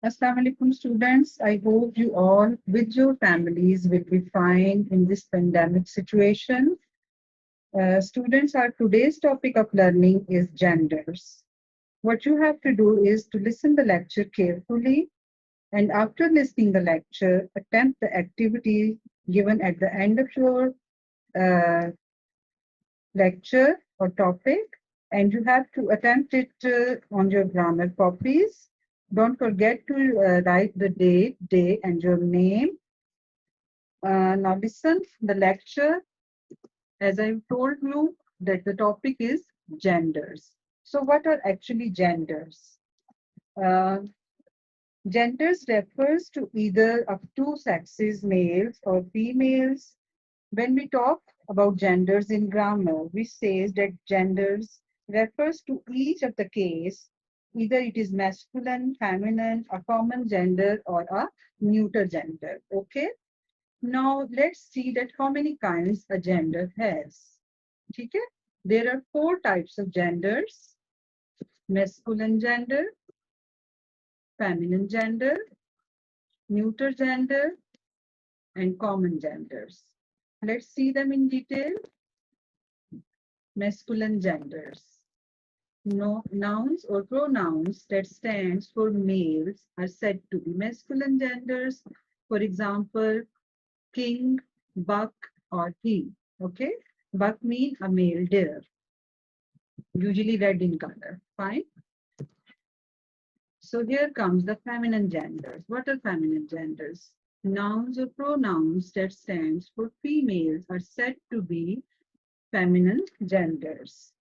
Assalamu alaikum students. I hope you all with your families will be fine in this pandemic situation. Students, our today's topic of learning is genders. What you have to do is to listen the lecture carefully, and after listening the lecture, attempt the activity given at the end of your uh, lecture or topic, and you have to attempt it on your grammar copies. Don't forget to write the date, day, and your name. Now listen, the lecture, as I told you, that the topic is genders. So what are actually genders? Uh, Genders refers to either of two sexes, males or females. When we talk about genders in grammar, we say that genders refers to each of the case, either it is masculine, feminine, a common gender, or a neuter gender. Okay. Now let's see that how many kinds a gender has. Okay. There are four types of genders: masculine gender, feminine gender, neuter gender, and common genders. Let's see them in detail. Masculine genders. No, nouns or pronouns that stands for males are said to be masculine genders. For example, king, buck, or he. Okay, buck means a male deer, usually red in color. Fine. So here comes the feminine genders. What are feminine genders? Nouns or pronouns that stands for females are said to be feminine genders.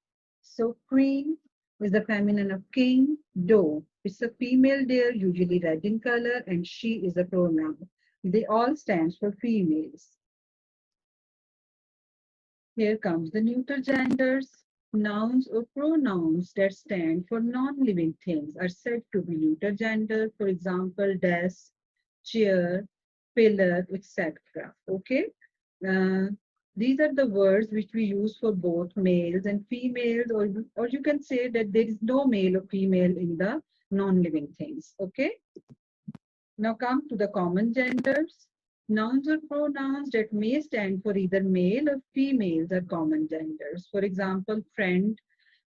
So queen is the feminine of king. Doe, it's a female deer, usually red in color, and she is a pronoun. They all stand for females. Here comes the neuter genders. Nouns or pronouns that stand for non-living things are said to be neuter gender. For example, desk, chair, pillar, etc. Okay. Uh, these are the words which we use for both males and females, or you can say that there is no male or female in the non-living things. Okay. Now come to the common genders. Nouns or pronouns that may stand for either male or females are common genders. For example, friend.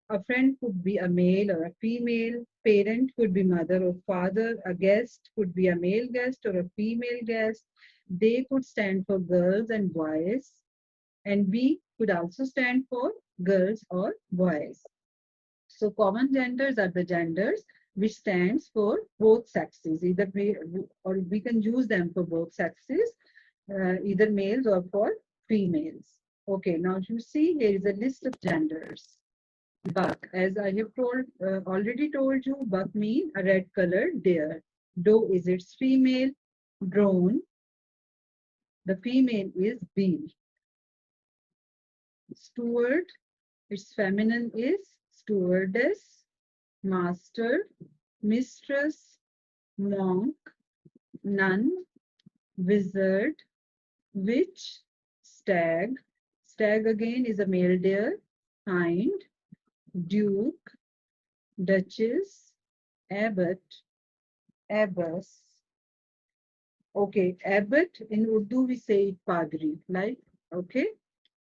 A friend could be a male or a female. Parent could be mother or father. A guest could be a male guest or a female guest. They could stand for girls and boys. And we could also stand for girls or boys. So common genders are the genders which stands for both sexes. Either we or we can use them for both sexes, either males or for females. Okay, now you see here is a list of genders. Buck, as I have already told you, buck means a red colored deer. Doe is its female. Drone, the female is bee. Steward, its feminine is stewardess. Master, mistress, monk, nun, wizard, witch, stag. Stag again is a male deer. Hind, duke, duchess, abbot, abbess. Okay, abbot in Urdu we say it padri, like, okay.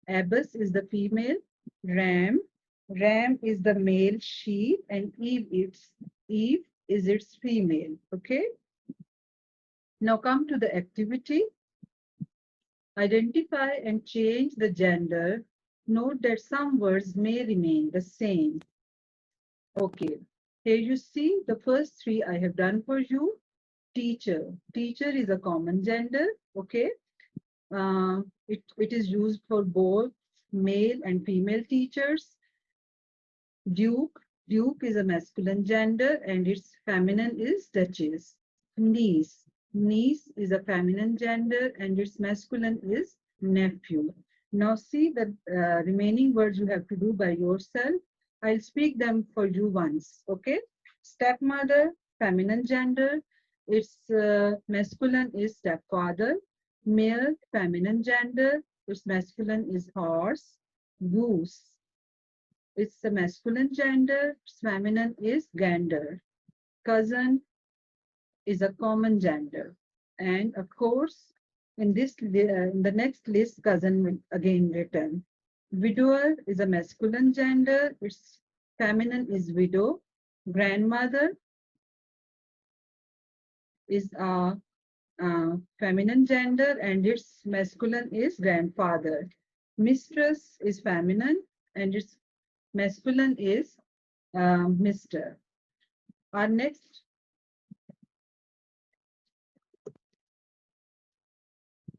Abbess is the female. Ram, ram is the male sheep, and Eve is its female. Okay. Now come to the activity. Identify and change the gender. Note that some words may remain the same. Okay. Here you see the first three I have done for you. Teacher. Teacher is a common gender. Okay. It is used for both male and female teachers. Duke. Duke is a masculine gender and its feminine is duchess. Niece. Niece is a feminine gender and its masculine is nephew. Now see the remaining words you have to do by yourself. I'll speak them for you once. Okay. Stepmother, feminine gender. Its masculine is stepfather. Male, feminine gender. Its masculine is horse. Goose. It's the masculine gender. Feminine is gander. Cousin, is a common gender. And of course, in the next list, cousin will again return. Widower is a masculine gender. Its feminine is widow. Grandmother is a feminine gender, and its masculine is grandfather. Mistress is feminine, and its masculine is Mr. Our next,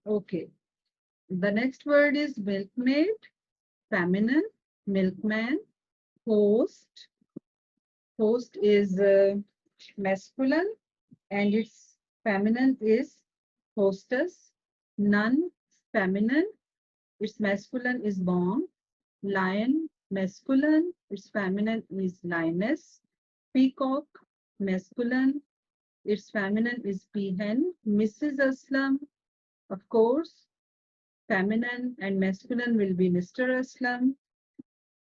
okay, the next word is milkmaid, feminine, milkman, host. Host is masculine, and its feminine is hostess. Nun, feminine, its masculine is bomb. Lion, masculine, its feminine is lioness. Peacock, masculine, its feminine is peahen. Mrs. Aslam, of course, feminine and masculine will be Mr. Aslam.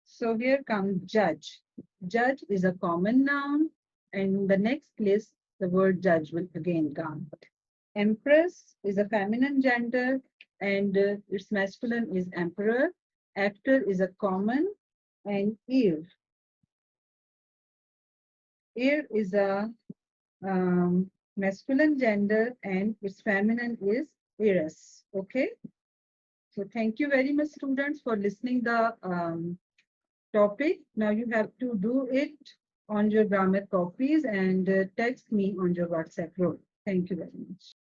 So here comes judge. Judge is a common noun, and in the next list, the word judge will again come. Empress is a feminine gender, and its masculine is emperor. Actor is a common, and ear. Ear is a masculine gender, and its feminine is heiress. Okay. So thank you very much, students, for listening the topic. Now you have to do it on your grammar copies and text me on your WhatsApp group. Thank you very much.